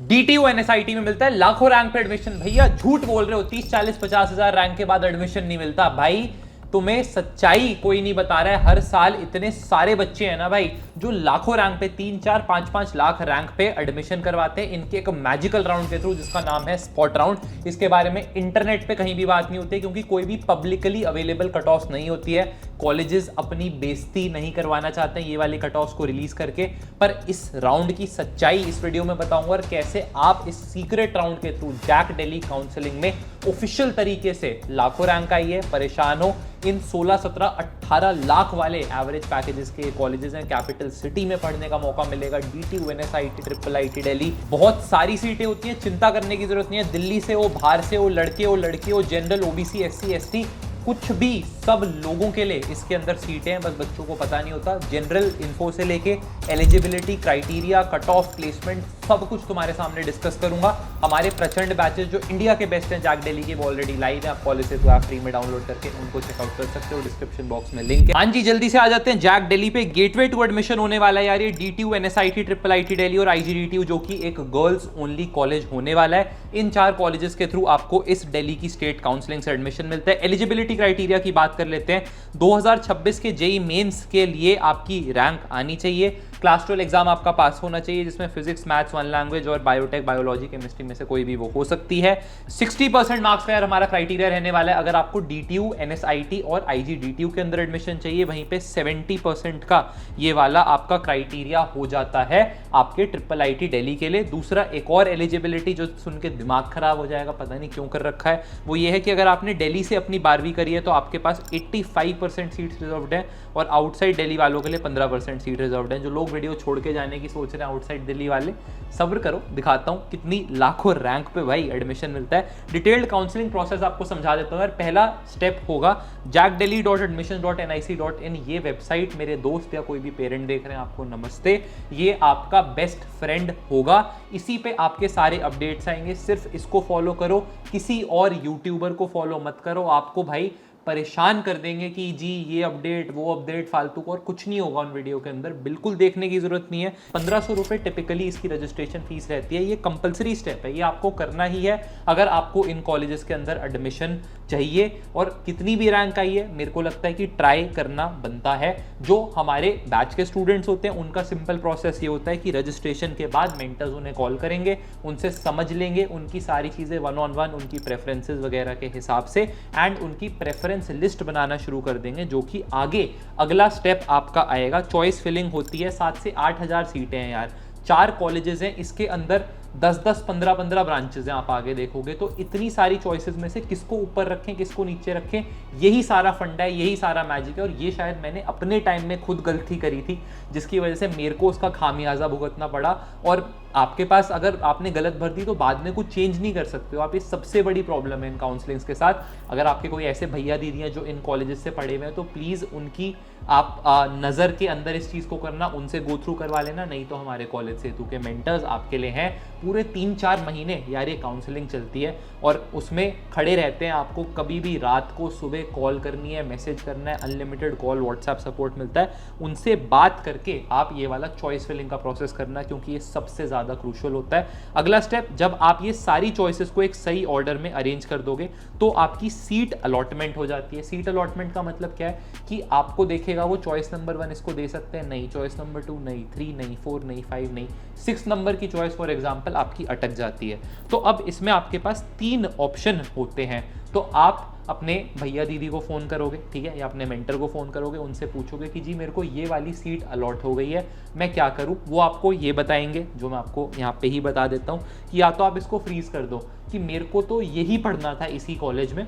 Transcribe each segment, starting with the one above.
DTU NSIT में मिलता है लाखों रैंक पे एडमिशन। भैया झूठ बोल रहे हो, 30-40-50 हजार रैंक के बाद एडमिशन नहीं मिलता। भाई तुम्हें सच्चाई कोई नहीं बता रहा है। हर साल इतने सारे बच्चे हैं ना भाई जो लाखों रैंक पे 3-4-5-5 लाख रैंक पे एडमिशन करवाते हैं इनके एक मैजिकल राउंड के थ्रू जिसका नाम है स्पॉट राउंड। इसके बारे में इंटरनेट पे कहीं भी बात नहीं होती क्योंकि कोई भी पब्लिकली अवेलेबल कट ऑफ नहीं होती है। कॉलेजेस अपनी बेइज्जती नहीं करवाना चाहते हैं ये वाली कट ऑफ को रिलीज करके। पर इस राउंड की सच्चाई इस वीडियो में बताऊंगा और कैसे आप इस सीक्रेट राउंड के थ्रू जैक दिल्ली काउंसलिंग में ऑफिशियल तरीके से लाखों रैंक आई है, परेशान हो। इन 16, 17, 18 लाख वाले एवरेज पैकेजेस के कॉलेजेस हैं, कैपिटल सिटी में पढ़ने का मौका मिलेगा। DTU NSIT IIIT दिल्ली, बहुत सारी सीटें होती हैं, चिंता करने की जरूरत नहीं है। दिल्ली से हो, बाहर से हो, लड़के हो, लड़की हो, जनरल, OBC, SC, ST, कुछ भी, सब लोगों के लिए इसके अंदर सीटें हैं, बस बच्चों को पता नहीं होता। जनरल इन्फो से लेके eligibility, criteria, cut off, placement, सब कुछ तुम्हारे सामने डिस्कस करूंगा। हमारे प्रचंड बैचेस जो इंडिया के बेस्ट हैं जैक दिल्ली के, वो ऑलरेडी लाइव है। आप कॉलेज को आप फ्री में डाउनलोड करके उनको चेकआउट कर सकते हो, डिस्क्रिप्शन बॉक्स में लिंक है। हाँ जी, जल्दी से आ जाते हैं जैक दिल्ली पे। गेटवे टू एडमिशन होने वाला है यार ये DTU NSIT IIIT दिल्ली और IGDTU जो कि एक गर्ल्स ओनली कॉलेज होने वाला है। इन 4 कॉलेजेस के थ्रू आपको इस दिल्ली की स्टेट काउंसलिंग से एडमिशन मिलता है। एलिजिबिलिटी क्राइटेरिया की बात कर लेते हैं। 2026 के JEE मेंस के लिए आपकी रैंक आनी चाहिए। क्लास 12 एग्जाम आपका पास होना चाहिए जिसमें फिजिक्स, मैथ्स, 1 लैंग्वेज और बायोटेक, बायोलॉजी, केमिस्ट्री में से कोई भी वो हो सकती है। 60% मार्क्स का यार हमारा क्राइटेरिया रहने वाला है। अगर आपको DTU NSIT और IGDTU के अंदर एडमिशन चाहिए वहीं पे 70% का ये वाला आपका क्राइटेरिया हो जाता है आपके IIIT दिल्ली के लिए। दूसरा एक और एलिजिबिलिटी जो सुन के दिमाग खराब हो जाएगा, पता नहीं क्यों कर रखा है, वो ये है कि अगर आपने दिल्ली से अपनी 12वीं करी है तो आपके पास 85% सीट्स रिजर्व्ड है और आउटसाइड दिल्ली वालों के लिए 15% सीट रिजर्व्ड है। जो लोग वीडियो छोड़ के जाने की सोच रहे हैं आउटसाइड दिल्ली वाले, सब्र करो, दिखाता हूं कितनी लाखों रैंक पे भाई एडमिशन मिलता है। डिटेल्ड काउंसलिंग प्रोसेस आपको समझा देता हूं यार। पहला स्टेप होगा jackdelhi.admissions.nic.in, ये वेबसाइट, मेरे दोस्त या कोई भी पेरेंट देख रहे हैं आपको नमस्ते, ये आपका बेस्ट फ्रेंड होगा। इसी पे आपके सारे अपडेट्स आएंगे, सिर्फ इसको फॉलो करो, किसी और यूट्यूबर को फॉलो मत करो। आपको भाई परेशान कर देंगे कि जी ये अपडेट, वो अपडेट, फालतू को, और कुछ नहीं होगा उन वीडियो के अंदर, बिल्कुल देखने की जरूरत नहीं है। 1500 रुपए टिपिकली इसकी रजिस्ट्रेशन फीस रहती है। ये कंपलसरी स्टेप है, ये आपको करना ही है अगर आपको इन कॉलेजेस के अंदर एडमिशन चाहिए। और कितनी भी रैंक आई है, मेरे को लगता है कि ट्राई करना बनता है। जो हमारे बैच के स्टूडेंट्स होते हैं उनका सिंपल प्रोसेस ये होता है कि रजिस्ट्रेशन के बाद मेंटर्स उन्हें कॉल करेंगे, उनसे समझ लेंगे उनकी सारी चीजें 1-on-1, उनकी प्रेफरेंसेस वगैरह के हिसाब से, एंड उनकी प्रेफरेंस लिस्ट बनाना शुरू कर देंगे, जो कि आगे अगला स्टेप आपका आएगा। चॉइस फिलिंग होती है, 7 से 8 हजार सीटें हैं यार, 4 कॉलेजेस हैं, इसके अंदर 10-10, 15-15 ब्रांचेस हैं। आप आगे देखोगे तो इतनी सारी चॉइसेस में से किसको ऊपर रखें, किसको नीचे रखें, यही सारा फंडा है, यही सारा मैजिक है। और ये शायद मैंने अपने टाइम में खुद गलती करी थी जिसकी वजह से मेरे को उसका खामियाजा भुगतना पड़ा। और आपके पास अगर आपने गलत भर दी तो बाद में कुछ चेंज नहीं कर सकते हो आप। ये सबसे बड़ी प्रॉब्लम है इन काउंसलिंग्स के साथ। अगर आपके कोई ऐसे भैया दीदी हैं जो इन कॉलेजेस से पढ़े हुए हैं तो प्लीज़ उनकी आप नज़र के अंदर इस चीज़ को करना, उनसे गो थ्रू करवा लेना। नहीं तो हमारे कॉलेज सेतु के मेंटर्स आपके लिए हैं। पूरे 3-4 महीने यार ये काउंसलिंग चलती है और उसमें खड़े रहते हैं। आपको कभी भी रात को, सुबह कॉल करनी है, मैसेज करना है, अनलिमिटेड कॉल, व्हाट्सएप सपोर्ट मिलता है। उनसे बात करके आप ये वाला चॉइस फिलिंग का प्रोसेस करना, क्योंकि ये सबसे ज़्यादा क्रूशियल होता है। अगला स्टेप, जब आप ये सारी चॉइसेस को एक सही ऑर्डर में अरेंज कर दोगे तो आपकी सीट अलॉटमेंट हो जाती है। सीट अलॉटमेंट का मतलब क्या है कि आपको देखेगा वो चॉइस नंबर 1 इसको दे सकते हैं, नहीं, चॉइस नंबर 2 नहीं, 3 नहीं, 4 नहीं, 5 नहीं, 6 नंबर की चॉइस फॉर एग्जांपल आपकी अटक जाती है। तो अब इसमें आपके पास 3 ऑप्शन होते हैं। तो आप अपने भैया दीदी को फ़ोन करोगे, ठीक है, या अपने मेंटर को फ़ोन करोगे, उनसे पूछोगे कि जी मेरे को ये वाली सीट अलॉट हो गई है, मैं क्या करूँ। वो आपको ये बताएंगे जो मैं आपको यहाँ पे ही बता देता हूँ कि या तो आप इसको फ्रीज़ कर दो कि मेरे को तो यही पढ़ना था इसी कॉलेज में,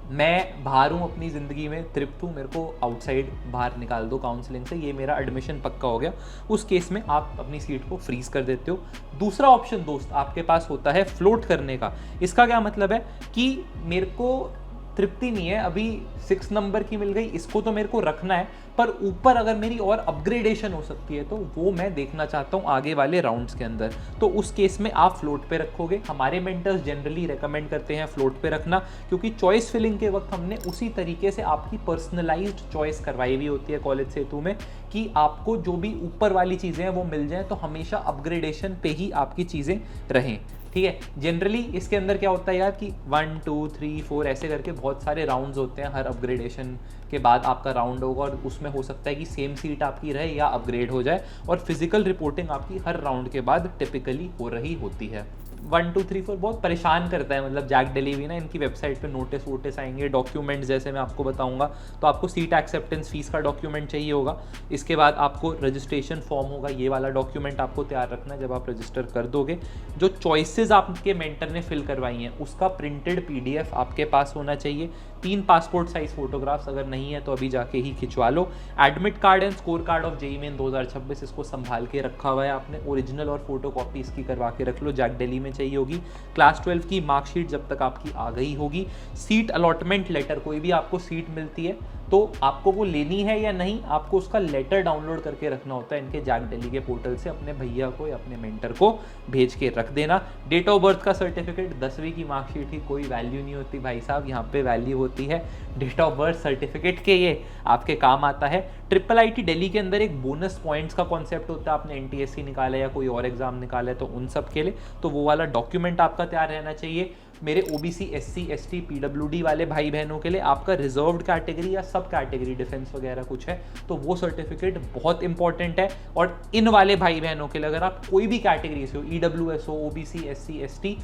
मैं बाहर हूँ अपनी ज़िंदगी में, तृप्त हूँ, मेरे को आउटसाइड बाहर निकाल दो काउंसलिंग से, ये मेरा एडमिशन पक्का हो गया। उस केस में आप अपनी सीट को फ्रीज़ कर देते हो। दूसरा ऑप्शन दोस्त आपके पास होता है फ्लोट करने का। इसका क्या मतलब है कि मेरे को तृप्ति नहीं है। अभी 6 नंबर की मिल गई, इसको तो मेरे को रखना है, पर ऊपर अगर मेरी और अपग्रेडेशन हो सकती है तो वो मैं देखना चाहता हूँ आगे वाले राउंड्स के अंदर। तो उस केस में आप फ्लोट पे रखोगे। हमारे मेंटर्स जनरली रेकमेंड करते हैं फ्लोट पे रखना, क्योंकि चॉइस फिलिंग के वक्त हमने उसी तरीके से आपकी पर्सनलाइज्ड चॉइस करवाई हुई होती है कॉलेज सेतु में, कि आपको जो भी ऊपर वाली चीज़ें हैं वो मिल जाए, तो हमेशा अपग्रेडेशन पे ही आपकी चीज़ें रहें। ठीक है, जनरली इसके अंदर क्या होता है यार कि 1 2 3 4 ऐसे करके बहुत सारे राउंड्स होते हैं। हर अपग्रेडेशन के बाद आपका राउंड होगा और उसमें हो सकता है कि सेम सीट आपकी रहे या अपग्रेड हो जाए, और फिजिकल रिपोर्टिंग आपकी हर राउंड के बाद टिपिकली हो रही होती है। 1 2 3 4 बहुत परेशान करता है, मतलब जैक डेली भी ना, इनकी वेबसाइट पे नोटिस वोटिस आएंगे, डॉक्यूमेंट्स जैसे मैं आपको बताऊंगा। तो आपको सीट एक्सेप्टेंस फीस का डॉक्यूमेंट चाहिए होगा, इसके बाद आपको रजिस्ट्रेशन फॉर्म होगा, ये वाला डॉक्यूमेंट आपको तैयार रखना है जब आप रजिस्टर कर दोगे। जो चॉइसेस आपके मेंटर ने फिल करवाई हैं उसका प्रिंटेड PDF आपके पास होना चाहिए। 3 पासपोर्ट साइज फोटोग्राफ्स, अगर नहीं है तो अभी जाके ही खिंचवा लो। Admit card and score card of JEE main 2026, इसको संभाल के रखा हुआ है आपने, ओरिजिनल और फोटो कॉपी इसकी करवा के रख लो, जैक डेली में चाहिए होगी। क्लास 12 की मार्कशीट जब तक आपकी आ गई होगी। सीट अलॉटमेंट लेटर, कोई भी आपको सीट मिलती है तो आपको वो लेनी है या नहीं, आपको उसका लेटर डाउनलोड करके रखना होता है इनके जैक डेली के पोर्टल से, अपने भैया को या अपने मेंटर को भेज के रख देना। डेट ऑफ बर्थ का सर्टिफिकेट, 10वीं की मार्कशीट की कोई वैल्यू नहीं होती भाई साहब, यहाँ पे वैल्यू होती है डेट ऑफ बर्थ सर्टिफिकेट के, ये आपके काम आता है। IIIT दिल्ली के अंदर एक बोनस पॉइंट्स का कॉन्सेप्ट होता है, आपने NTSC निकाला या कोई और एग्जाम निकाला है तो उन सब के लिए तो वो वाला डॉक्यूमेंट आपका तैयार रहना चाहिए। मेरे OBC SC ST PWD वाले भाई बहनों के लिए आपका रिजर्व्ड कैटेगरी या सब कैटेगरी डिफेंस वगैरह कुछ है तो वो सर्टिफिकेट बहुत इंपॉर्टेंट है। और इन वाले भाई बहनों के लिए अगर आप कोई भी कैटेगरी से हो, EWS हो, OBC SC ST,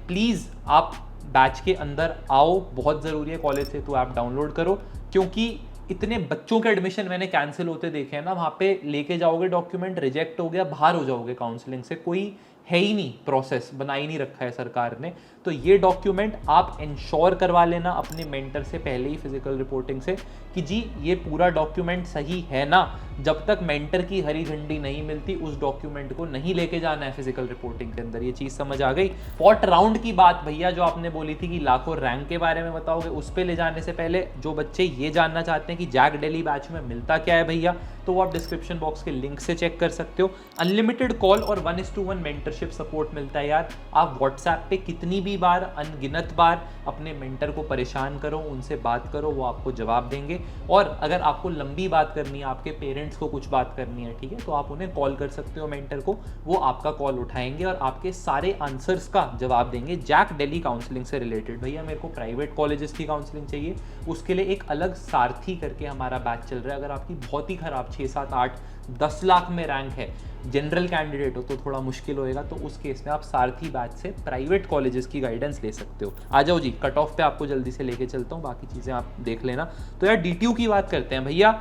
प्लीज़ आप बैच के अंदर आओ, बहुत ज़रूरी है। कॉलेज से तो ऐप डाउनलोड करो, क्योंकि इतने बच्चों के एडमिशन मैंने कैंसिल होते देखे हैं ना, वहाँ पे लेके जाओगे डॉक्यूमेंट, रिजेक्ट हो गया, बाहर हो जाओगे काउंसलिंग से, कोई है ही नहीं, प्रोसेस बना ही नहीं रखा है सरकार ने। तो ये डॉक्यूमेंट आप इंश्योर करवा लेना अपने मेंटर से पहले ही फिजिकल रिपोर्टिंग से कि जी ये पूरा डॉक्यूमेंट सही है ना। जब तक मेंटर की हरी झंडी नहीं मिलती उस डॉक्यूमेंट को नहीं लेके जाना है फिजिकल रिपोर्टिंग के अंदर। ये चीज़ समझ आ गई। पॉट राउंड की बात भैया जो आपने बोली थी कि लाखों रैंक के बारे में बताओगे, उस पर ले जाने से पहले जो बच्चे ये जानना चाहते हैं कि जैक डेली बैच में मिलता क्या है भैया, तो वो आप डिस्क्रिप्शन बॉक्स के लिंक से चेक कर सकते हो। अनलिमिटेड कॉल और 1:1 मेंटरशिप सपोर्ट मिलता है यार। आप व्हाट्सएप पे कितनी भी बार, अनगिनत बार अपने मेंटर को परेशान करो, उनसे बात करो, वो आपको जवाब देंगे। और अगर आपको लंबी बात करनी है, आपके पेरेंट्स को कुछ बात करनी है, ठीक है, तो आप उन्हें कॉल कर सकते हो मेंटर को, वो आपका कॉल उठाएंगे और आपके सारे आंसर्स का जवाब देंगे जैक डेली काउंसलिंग से रिलेटेड। भैया मेरे को प्राइवेट कॉलेजेस की काउंसलिंग चाहिए, उसके लिए एक अलग सारथी करके हमारा बैच चल रहा है। अगर आपकी बहुत ही खराब 6 7 8 10 लाख में रैंक है, जनरल कैंडिडेट हो तो थोड़ा मुश्किल होएगा, तो उस केस में आप सारथी बैच से प्राइवेट कॉलेजेस की गाइडेंस ले सकते हो। आ जाओ जी, कट ऑफ पे आपको जल्दी से लेके चलता हूँ, बाकी चीज़ें आप देख लेना। तो यार DTU की बात करते हैं भैया।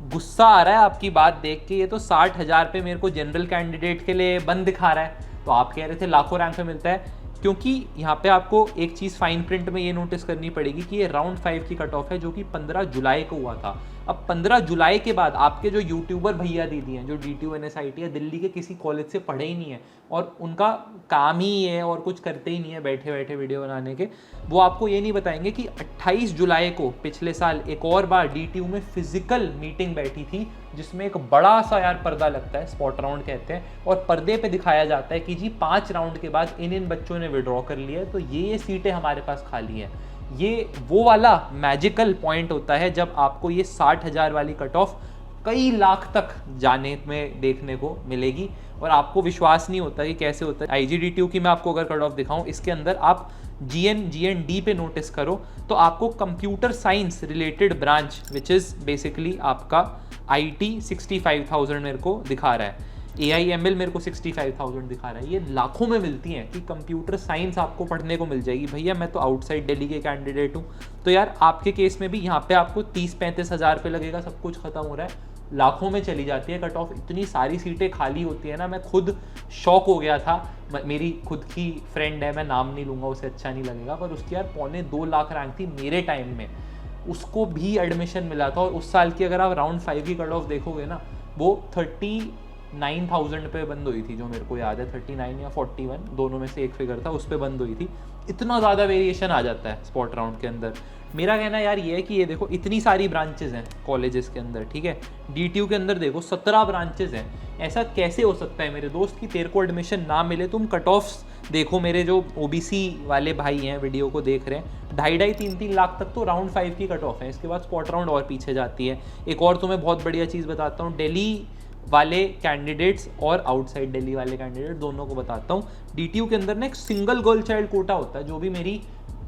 गुस्सा आ रहा है आपकी बात देख के, ये तो 60,000 पे मेरे को जनरल कैंडिडेट के लिए बंद दिखा रहा है, तो आप कह रहे थे लाखों रैंक पे मिलता है। क्योंकि यहाँ पे आपको एक चीज़ फाइन प्रिंट में ये नोटिस करनी पड़ेगी कि ये राउंड 5 की कट ऑफ है, जो कि 15 जुलाई को हुआ था। अब 15 जुलाई के बाद आपके जो यूट्यूबर भैया दीदी हैं, जो DTU NSIT है, दिल्ली के किसी कॉलेज से पढ़े ही नहीं है और उनका काम ही है और कुछ करते ही नहीं है बैठे बैठे वीडियो बनाने के, वो आपको ये नहीं बताएंगे कि 28 जुलाई को पिछले साल एक और बार DTU में फिजिकल मीटिंग बैठी थी, जिसमें एक बड़ा सा यार पर्दा लगता है, स्पॉट राउंड कहते हैं, और पर्दे पे दिखाया जाता है कि जी 5 राउंड के बाद इन बच्चों ने विड्रॉ कर लिया है, तो ये सीटें हमारे पास खाली हैं। ये वो वाला मैजिकल पॉइंट होता है जब आपको ये 60,000 वाली कट ऑफ कई लाख तक जाने में देखने को मिलेगी, और आपको विश्वास नहीं होता कि कैसे होता है। IGDTU की मैं आपको अगर कट ऑफ दिखाऊं, इसके अंदर आप GND पे नोटिस करो तो आपको computer science related branch which is basically आपका IT 65,000 मेरे को दिखा रहा है, AIML मेरे को 65,000 दिखा रहा है। ये लाखों में मिलती हैं कि कंप्यूटर साइंस आपको पढ़ने को मिल जाएगी। भैया मैं तो आउटसाइड दिल्ली के कैंडिडेट हूँ, तो यार आपके केस में भी यहाँ पे आपको 30-35 हज़ार पे लगेगा, सब कुछ खत्म हो रहा है, लाखों में चली जाती है कट ऑफ। इतनी सारी सीटें खाली होती है ना, मैं खुद शॉक हो गया था। मेरी खुद की फ्रेंड है, मैं नाम नहीं लूँगा, उसे अच्छा नहीं लगेगा, पर उसकी यार 2.25 लाख रैंक थी मेरे टाइम में, उसको भी एडमिशन मिला था। और उस साल की अगर आप राउंड 5 की कट ऑफ देखोगे ना, वो 30 9,000 पे बंद हुई थी, जो मेरे को याद है 39 या 41 दोनों में से एक फिगर था, उस पर बंद हुई थी। इतना ज़्यादा वेरिएशन आ जाता है स्पॉट राउंड के अंदर। मेरा कहना यार ये है कि ये देखो इतनी सारी ब्रांचेज हैं कॉलेजेस के अंदर, ठीक है, DTU के अंदर देखो 17 ब्रांचेज हैं। ऐसा कैसे हो सकता है मेरे दोस्त कि तेरे को एडमिशन ना मिले? तुम कट ऑफ्स देखो, मेरे जो OBC वाले भाई हैं वीडियो को देख रहे हैं, 2.5-3 लाख तक तो राउंड 5 की कट ऑफ है। इसके बाद स्पॉट राउंड और पीछे जाती है। एक और तुम्हें बहुत बढ़िया चीज़ बताता हूँ, दिल्ली वाले कैंडिडेट्स और आउटसाइड दिल्ली वाले कैंडिडेट दोनों को बताता हूँ। DTU के अंदर ना एक सिंगल गर्ल चाइल्ड कोटा होता है। जो भी मेरी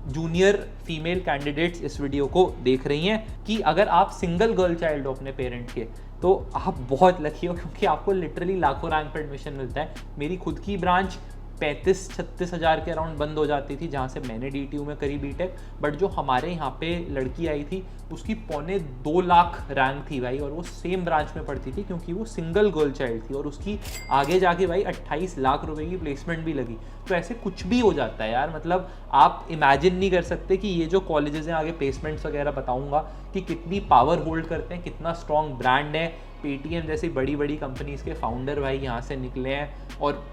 जूनियर फीमेल कैंडिडेट्स इस वीडियो को देख रही हैं, कि अगर आप सिंगल गर्ल चाइल्ड हो अपने पेरेंट के, तो आप बहुत लकी हो, क्योंकि आपको लिटरली लाखों रैंक पर एडमिशन मिलता है। मेरी खुद की ब्रांच 35-36 हज़ार के अराउंड बंद हो जाती थी, जहाँ से मैंने DTU में करी बीटेक। बट जो हमारे यहाँ पे लड़की आई थी, उसकी 2.25 लाख रैंक थी भाई, और वो सेम ब्रांच में पढ़ती थी, क्योंकि वो सिंगल गर्ल चाइल्ड थी, और उसकी आगे जाके भाई 28 लाख रुपए की प्लेसमेंट भी लगी। तो ऐसे कुछ भी हो जाता है यार, मतलब आप इमेजिन नहीं कर सकते कि ये जो कॉलेजेस हैं, आगे प्लेसमेंट्स वगैरह बताऊँगा कि कितनी पावर होल्ड करते हैं, कितना स्ट्रॉन्ग ब्रांड है। पेटीएम जैसी बड़ी बड़ी कंपनीज के फाउंडर भाई यहाँ से निकले हैं, और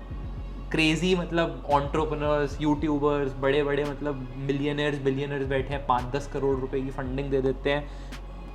क्रेजी मतलब एंटरप्रेन्योर्स, यूट्यूबर्स, बड़े बड़े मतलब बिलियनर्स बैठे हैं, 5-10 करोड़ रुपए की फंडिंग दे देते हैं।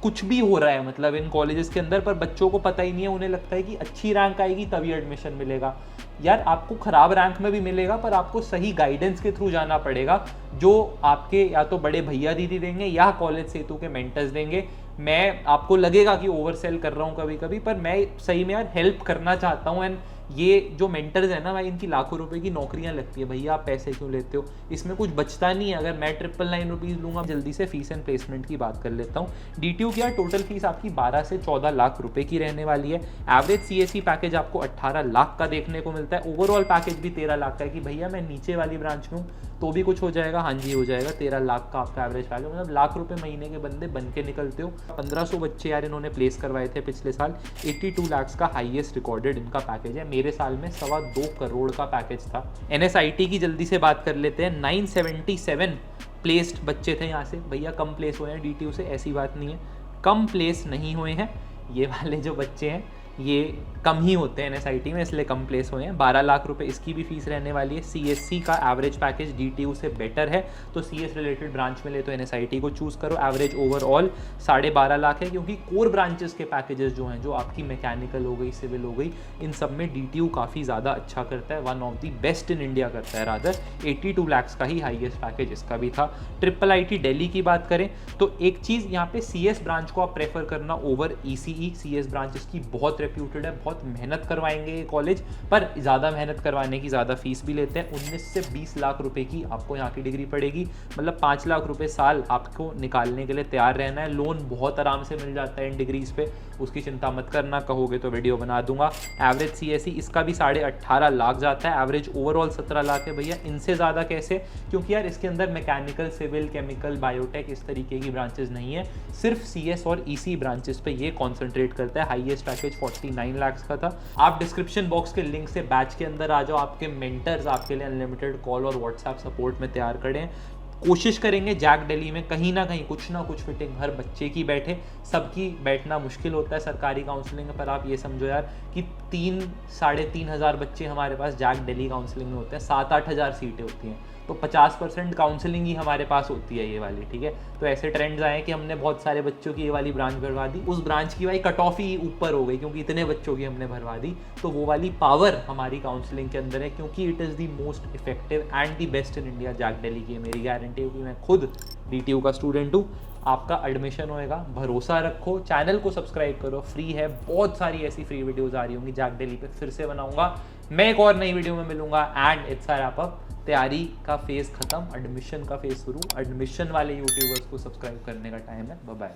कुछ भी हो रहा है मतलब इन कॉलेजेस के अंदर, पर बच्चों को पता ही नहीं है। उन्हें लगता है कि अच्छी रैंक आएगी तभी एडमिशन मिलेगा। यार आपको ख़राब रैंक में भी मिलेगा, पर आपको सही गाइडेंस के थ्रू जाना पड़ेगा, जो आपके या तो बड़े भैया दीदी देंगे या कॉलेज सेतु के मेंटर्स देंगे। मैं आपको लगेगा कि ओवरसेल कर रहा हूँ कभी कभी, पर मैं सही में यार हेल्प करना चाहता हूँ। एंड ये जो मेंटर्स है ना भाई, इनकी लाखों रुपए की नौकरियां लगती है। भैया आप पैसे क्यों लेते हो? इसमें कुछ बचता नहीं है। अगर मैं 999 रुपीज़ लूँगा, जल्दी से फीस एंड प्लेसमेंट की बात कर लेता हूँ। DTU की यार टोटल फीस आपकी 12 से 14 लाख रुपए की रहने वाली है। एवरेज CSE पैकेज आपको 18 लाख का देखने को मिलता है। ओवरऑल पैकेज भी 13 लाख का है, कि भैया मैं नीचे वाली ब्रांच में हूँ तो भी कुछ हो जाएगा। हाँ जी हो जाएगा। 13 लाख का आपका एवरेज पैकेज, मतलब लाख रुपए महीने के बंदे बन के निकलते हो। 1500 बच्चे यार इन्होंने प्लेस करवाए थे पिछले साल। 82 लाख का हाईएस्ट रिकॉर्डेड इनका पैकेज है। मेरे साल में 2.25 करोड़ का पैकेज था। NSIT की जल्दी से बात कर लेते हैं। 977 प्लेस्ड बच्चे थे यहाँ से। भैया कम प्लेस हुए हैं DTU से, ऐसी बात नहीं है, कम प्लेस नहीं हुए हैं। ये वाले जो बच्चे हैं ये कम ही होते हैं NSIT में, इसलिए कम प्लेस हुए हैं। 12 लाख रुपए इसकी भी फीस रहने वाली है। CSC का एवरेज पैकेज DTU से बेटर है, तो CS रिलेटेड ब्रांच में ले तो NSIT को चूज़ करो। एवरेज ओवरऑल 12.5 लाख है, क्योंकि कोर ब्रांचेस के पैकेजेस जो हैं, जो आपकी मैकेनिकल हो गई, सिविल हो गई, इन सब में DTU काफ़ी ज़्यादा अच्छा करता है। One of the best in India करता है रादर। 82 लाख का ही हाईएस्ट पैकेज इसका भी था। IIIT दिल्ली की बात करें तो एक चीज़ यहाँ पे CS ब्रांच को आप प्रेफर करना ओवर ECE। CS ब्रांच इसकी बहुत रेप्यूटेड है, बहुत मेहनत करवाएंगे ये कॉलेज, पर ज़्यादा मेहनत करवाने की ज़्यादा फीस भी लेते हैं। 19 से 20 लाख रुपए की आपको यहाँ की डिग्री पड़ेगी, मतलब 5 लाख रुपए साल आपको निकालने के लिए तैयार रहना है। लोन बहुत आराम से मिल जाता है इन डिग्रीज पे, उसकी चिंता मत करना, कहोगे तो वीडियो बना दूंगा। एवरेज CSE इसका भी 18.5 लाख जाता है। एवरेज ओवरऑल 17 लाख है। भैया इनसे ज़्यादा कैसे? क्योंकि यार इसके अंदर मैकेनिकल, सिविल, केमिकल, बायोटेक इस तरीके की ब्रांचेस नहीं है, सिर्फ CS और EC ब्रांचेस पे ये कॉन्सेंट्रेट करता है। हाईएस्ट पैकेज 49 लाख का था। आप डिस्क्रिप्शन बॉक्स के लिंक से बैच के अंदर आ जाओ, आपके मेंटर्स आपके लिए अनलिमिटेड कॉल और व्हाट्सएप सपोर्ट में तैयार करें। कोशिश करेंगे जैक दिल्ली में कहीं ना कहीं कुछ ना कुछ फिटिंग हर बच्चे की बैठे। सबकी बैठना मुश्किल होता है सरकारी काउंसलिंग में, पर आप ये समझो यार कि 3-3.5 हज़ार बच्चे हमारे पास जैक दिल्ली काउंसलिंग में होते हैं। 7-8 हज़ार सीटें होती हैं, तो 50% काउंसलिंग ही हमारे पास होती है ये वाली, ठीक है। तो ऐसे ट्रेंड्स आए कि हमने बहुत सारे बच्चों की ये वाली ब्रांच भरवा दी। उस ब्रांच की भाई कट ऑफ ही ऊपर हो गई, क्योंकि इतने बच्चों की हमने भरवा दी। तो वो वाली पावर हमारी काउंसलिंग के अंदर है, क्योंकि it is the most effective and the best in India. जैक दिल्ली की मेरी गारंटी है, क्योंकि मैं खुद DTU का स्टूडेंट हूँ। आपका एडमिशन होएगा, भरोसा रखो, चैनल को सब्सक्राइब करो, फ्री है। बहुत सारी ऐसी फ्री वीडियोस आ रही होंगी जैक दिल्ली पे, फिर से बनाऊंगा। मैं एक और नई वीडियो में मिलूंगा। And it's a wrap up. तैयारी का फेज़ खत्म, एडमिशन का फेज़ शुरू। एडमिशन वाले यूट्यूबर्स को सब्सक्राइब करने का टाइम है। Bye bye.